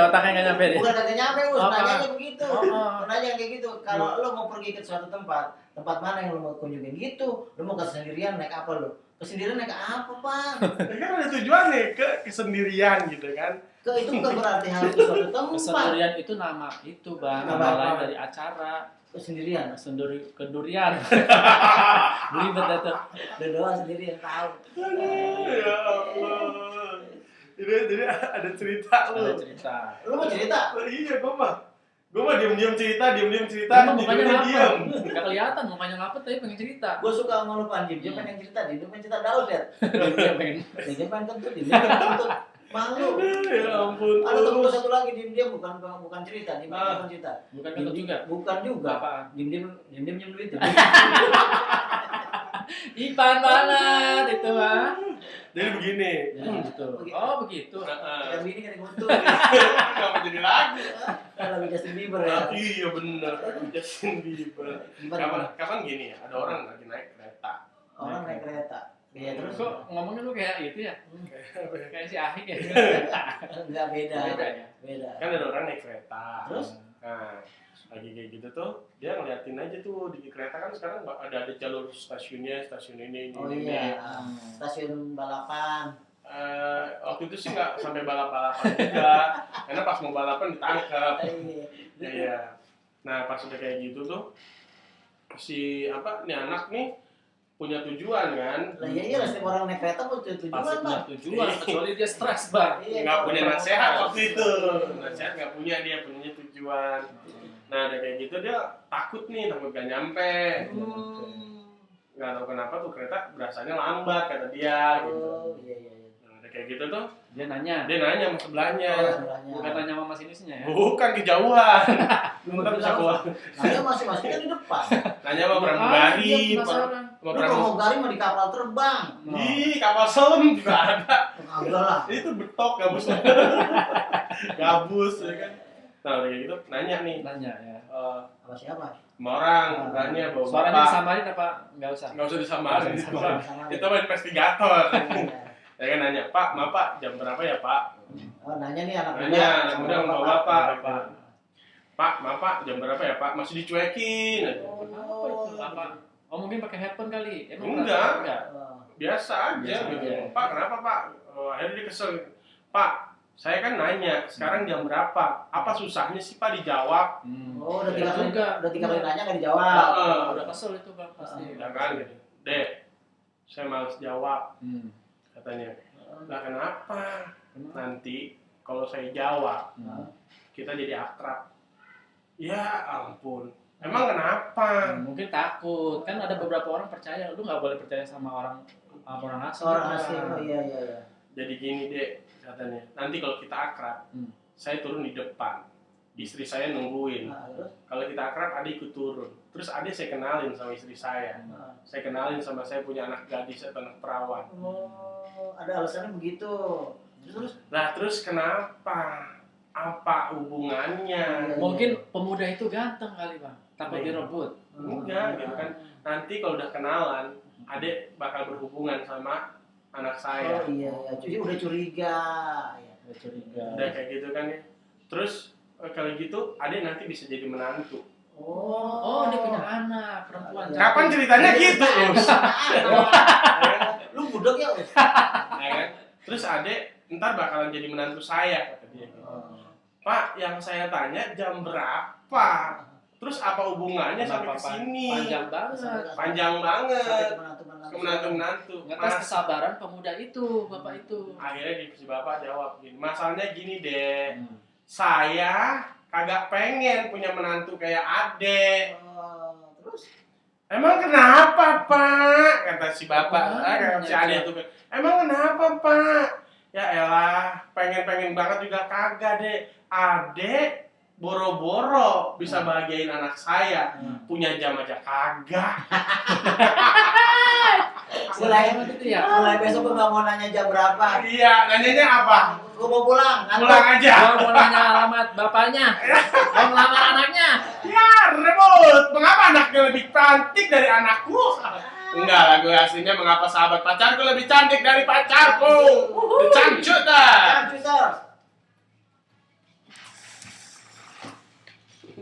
Otaknya nggak nyampe deh. Bukan kagak nyampe, Us. Apa? Nanyanya begitu. Oh. Nanya kayak gitu. Kalau lo mau pergi ke suatu tempat mana yang lo mau kunjungin gitu? Lo mau ke sendirian naik apa lo? Kesendirian naik apa, Pak? Kan ada tujuan nih ke kesendirian gitu kan. Ke itu bukan berarti harus ke suatu tempat. Kesendirian itu nama itu, Bang. Nama Nama apa? lain dari acara. Kesendirian. Kedurian. Ribet dah tuh. Udah doang sendiri yang tahu. Ya Allah. Jadi ada cerita Ada lu. cerita. Lo mau cerita? Oh, iya, gue mah diam-diam cerita, Emang mukanya judulnya diam. ngapet? Gak kelihatan mukanya ngapet tapi pengen cerita. Gue suka sama lo Pan, dia pengen cerita, dia pengen cerita Daud ya. Dia pengen. Dia pengen kentut, dia pengen kentut. Malu. Ya ampun. Ada temen gue satu lagi diem bukan cerita, dia bukan cerita. Bukan kentut juga. Bukan juga. Apaan? Diem nyem duit. Ipan banget itu, Bang. Jadi begini. Jadi gitu. Oh, begitu. Yang ini kan ngutul. Kenapa jadi lagu? Kalau Justin Bieber ya. Iya bener. Justin Bieber. Kapan gini ya? Ada orang lagi naik kereta. Orang naik kereta. Iya terus Kok ngomongnya lu kayak gitu ya? Kayak si Ahik ya? enggak beda. Beda ya? Beda. Kan ada orang naik kereta. Terus? Nah, lagi kayak gitu tuh, dia ngeliatin aja tuh di kereta kan sekarang ada jalur stasiunnya, stasiun ini. Oh ini. iya, stasiun balapan. Waktu itu sih nggak sampai balap-balapan juga, karena pas mau balapan ditangkap. Iya. Nah pas udah kayak gitu tuh, si nih anak nih punya tujuan kan? Lah iya setiap orang naik kereta punya tujuan Pasti punya Pak. tujuan, kecuali dia stres, Bang. Nggak punya nasihat waktu itu. Nasihat nggak punya, dia punyanya tujuan. Nah udah kayak gitu dia takut gak nyampe. Nggak tahu kenapa tuh kereta berasanya lambat kata dia gitu. Oh iya. Nah udah kayak gitu tuh Dia nanya sama sebelahnya. bukan tanya sama masinisnya ya? Bukan kejauhan. Ntar bisa keluar. Nanya masing-masing kan di depan. Nanya sama pramugari, Dia penasaran. Lu pramugari mah di kapal terbang. Ih, kapal selam juga ada. Enggak lah. Itu betok gabus. Gabus ya kan. Nah, udah kayak gitu nanya nih. Nanya ya. Sama siapa? Sama orang, nanya bawa Suaranya bapak. disamarin apa enggak usah? Enggak usah disamarin. Sama. Itu mah investigator. Ya kan nanya, "Pak, maaf Pak, jam berapa ya, Pak?" Oh, nanya nih anak muda. Nanya, anak muda sama bapak. Bapak. "Pak, maaf Pak, jam berapa ya, Pak?" Masih dicuekin aja. Apa? Oh mungkin pakai headphone kali. Enggak. Enggak. Biasa aja Biasa gitu. aja. "Pak, kenapa, Pak?" Akhirnya dia kesel. "Pak, saya kan nanya, sekarang jam berapa? Apa susahnya sih, Pak, dijawab?" Oh, udah Betul juga. tiga kali nanya enggak dijawab. Udah kesel itu, Bang, pasti. Ya kan gitu. "Dek, saya males jawab," katanya. "Lah kenapa? Nanti kalau saya jawab, kita jadi akrab." Ya ampun. Emang kenapa? Mungkin takut. Kan ada beberapa orang percaya, lu nggak boleh percaya sama orang asing. Orang asing. Oh iya. Jadi gini, Dek, katanya. Nanti kalau kita akrab, saya turun di depan. Istri saya nungguin. Nah, terus? Kalau kita akrab, adik ikut turun. Terus adik saya kenalin sama istri saya. Saya kenalin sama saya punya anak gadis atau anak perawan. Oh, ada alasannya begitu. Terus? Nah, terus kenapa? Apa hubungannya? Mungkin pemuda itu ganteng kali, Bang. Takut direbut. Enggak, gitu kan. Nanti kalau udah kenalan, adik bakal berhubungan sama anak saya. Oh iya. Jadi udah curiga. Ya. Udah curiga. Udah kayak gitu kan ya. Terus kalau gitu adik nanti bisa jadi menantu. Oh, dia punya anak perempuan. Kapan ceritanya gitu, Us? Lu budek ya, Us? Ya kan? Terus adik ntar bakalan jadi menantu saya kata dia. "Pak, yang saya tanya jam berapa? Terus apa hubungannya sampai ke sini?" Panjang banget. Ke menantu-menantu. Ngetes kesabaran pemuda itu, bapak itu. Akhirnya si bapak jawab gini, "Masalahnya gini, Dek. Saya kagak pengen punya menantu kayak adek." Terus? "Emang kenapa, Pak?" kata si bapak. Kata si adek tuh. "Emang kenapa, Pak?" "Ya elah, pengen banget juga kagak, Dek. Adek boro-boro bisa bahagiain anak saya. Punya jam aja kagak." Mulai besok gue gak mau nanya jam berapa. Iya, nanyanya apa? Gue mau pulang. Pulang aja. Gua mau nanya alamat bapaknya. Mau ngelamar anaknya. Ya, rebut. Mengapa anaknya lebih cantik dari anakku? Enggak lah, gue aslinya mengapa sahabat pacarku lebih cantik dari pacarku. Cancut dah. Cancut.